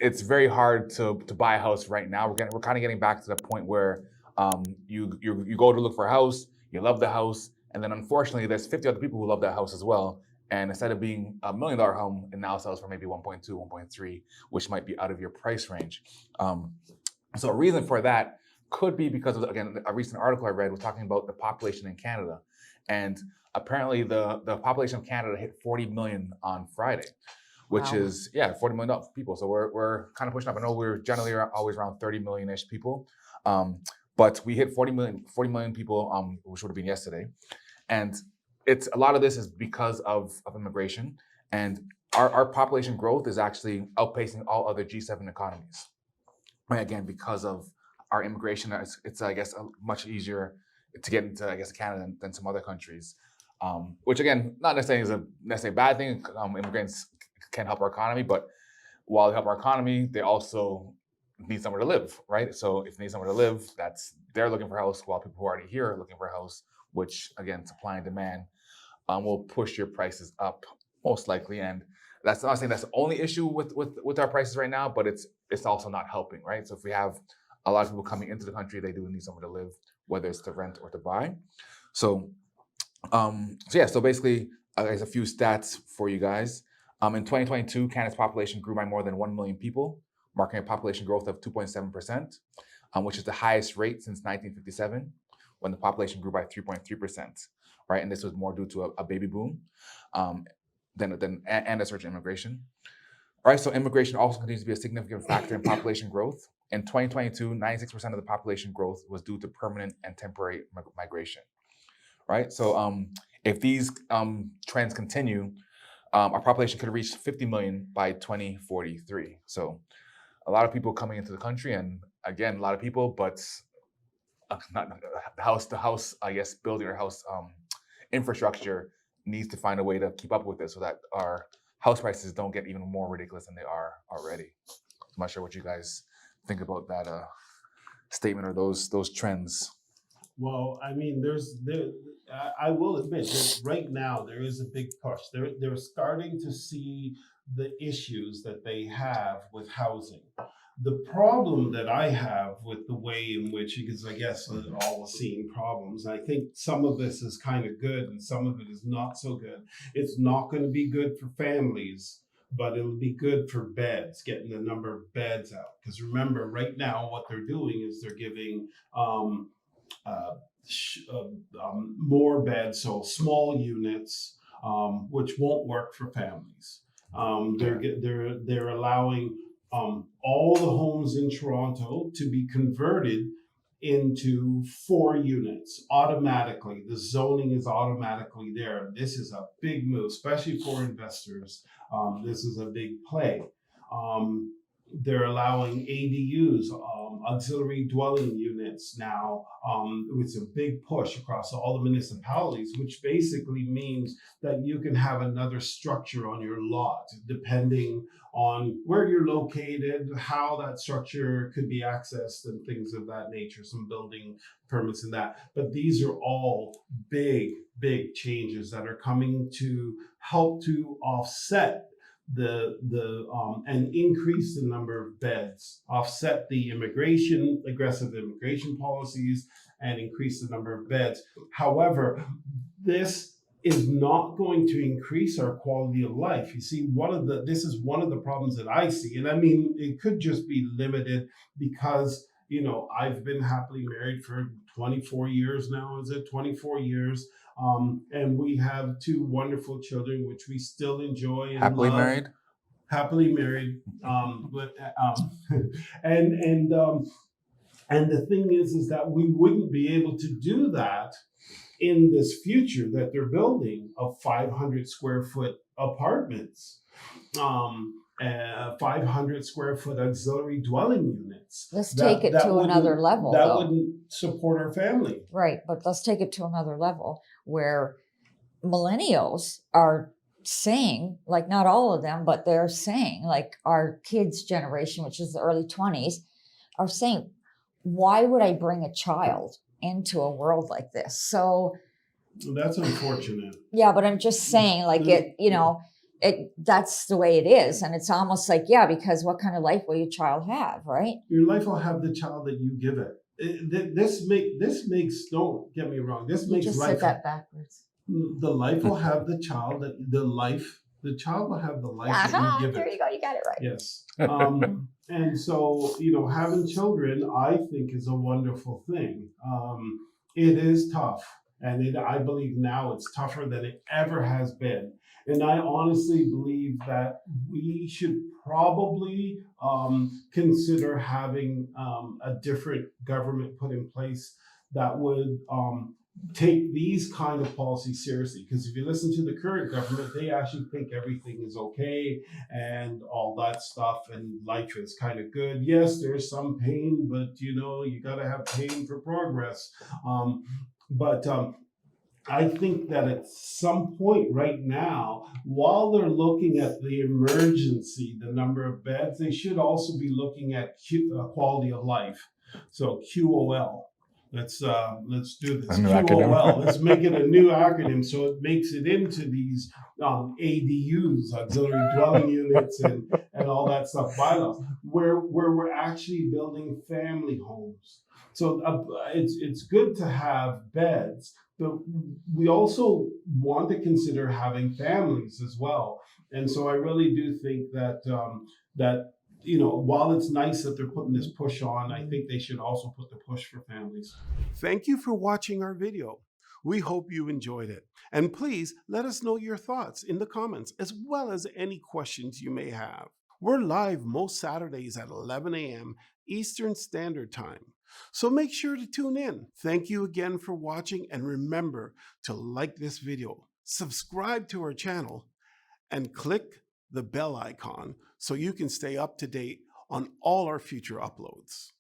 it's very hard to buy a house right now. We're kind of getting back to the point where you go to look for a house, you love the house, and then unfortunately there's 50 other people who love that house as well. And instead of being $1 million home, it now sells for maybe 1.2, 1.3, which might be out of your price range. So a reason for that could be because of, again, a recent article I read was talking about the population in Canada. And apparently the population of Canada hit 40 million on Friday, which is, 40 million people. So we're kind of pushing up. I know we're generally always around 30 million-ish people. But we hit 40 million people, which would have been yesterday. And it's a lot of this is because of immigration. And our population growth is actually outpacing all other G7 economies. Right, again, because of our immigration, it's I guess much easier to get into, I guess, Canada than some other countries. Which again, not necessarily is a necessarily bad thing. Immigrants can help our economy, but while they help our economy, they also need somewhere to live, right? So if they need somewhere to live, they're looking for a house, while people who are already here are looking for a house, which again, supply and demand will push your prices up most likely. And that's not saying that's the only issue with our prices right now, but it's also not helping, right? So if we have a lot of people coming into the country, they do need somewhere to live, whether it's to rent or to buy. So basically, there's a few stats for you guys. In 2022, Canada's population grew by more than 1 million people, marking a population growth of 2.7%, which is the highest rate since 1957, when the population grew by 3.3%, right? And this was more due to a baby boom and a surge in immigration. All right, so immigration also continues to be a significant factor in population growth. In 2022, 96% of the population growth was due to permanent and temporary migration, right? So if these trends continue, our population could reach 50 million by 2043. So a lot of people coming into the country, and again, a lot of people, but not the house, I guess, building or house infrastructure needs to find a way to keep up with this so that our house prices don't get even more ridiculous than they are already. I'm not sure what you guys think about that statement or those trends. Well, I mean, I will admit that right now there is a big push. They're starting to see the issues that they have with housing. The problem that I have with the way in which, because I guess we're all seeing problems, I think some of this is kind of good and some of it is not so good. It's not going to be good for families, but it'll be good for beds, getting the number of beds out. Because remember, right now, what they're doing is they're giving more beds, so small units, which won't work for families. They're allowing all the homes in Toronto to be converted into 4 units automatically. The zoning is automatically there. This is a big move, especially for investors. This is a big play. They're allowing ADUs, auxiliary dwelling units now. It's a big push across all the municipalities, which basically means that you can have another structure on your lot, depending on where you're located, how that structure could be accessed, and things of that nature, some building permits and that. But these are all big changes that are coming to help to offset and increase the number of beds, offset the aggressive immigration policies, and increase the number of beds. However, this is not going to increase our quality of life. You see, this is one of the problems that I see, and I mean, it could just be limited because I've been happily married for 24 years now. Is it 24 years? And we have 2 wonderful children, which we still enjoy and Happily love. married. Happily married. And the thing is that we wouldn't be able to do that in this future that they're building of 500 square foot apartments. 500 square foot auxiliary dwelling units. Let's take it to another level. That wouldn't support our family. Right, but let's take it to another level where millennials are saying, like not all of them, but they're saying, like our kids' generation, which is the early 20s, are saying, why would I bring a child into a world like this? So that's unfortunate. Yeah, but I'm just saying, like that's the way it is. And it's almost like, yeah, because what kind of life will your child have, right? Your life will have the child that you give it. This makes, don't get me wrong, this You makes just said life, that backwards. the life will have the child that the child will have the life that you Aha, give there it. you go. You got it right. Yes. And so, having children, I think, is a wonderful thing. It is tough. And I believe now it's tougher than it ever has been. And I honestly believe that we should probably consider having a different government put in place that would take these kind of policies seriously. Because if you listen to the current government, they actually think everything is okay and all that stuff, and life is kind of good. Yes, there's some pain, but you got to have pain for progress. But I think that at some point right now, while they're looking at the emergency, the number of beds, they should also be looking at quality of life. So QOL. Let's do this. A new acronym. QOL. Let's make it a new acronym so it makes it into these ADUs, auxiliary dwelling units, and all that stuff bylaws, where we're actually building family homes. So it's good to have beds, but we also want to consider having families as well. And so I really do think that while it's nice that they're putting this push on, I think they should also put the push for families. Thank you for watching our video. We hope you enjoyed it. And please let us know your thoughts in the comments, as well as any questions you may have. We're live most Saturdays at 11 a.m. Eastern Standard Time. So make sure to tune in. Thank you again for watching, and remember to like this video, subscribe to our channel, and click the bell icon so you can stay up to date on all our future uploads.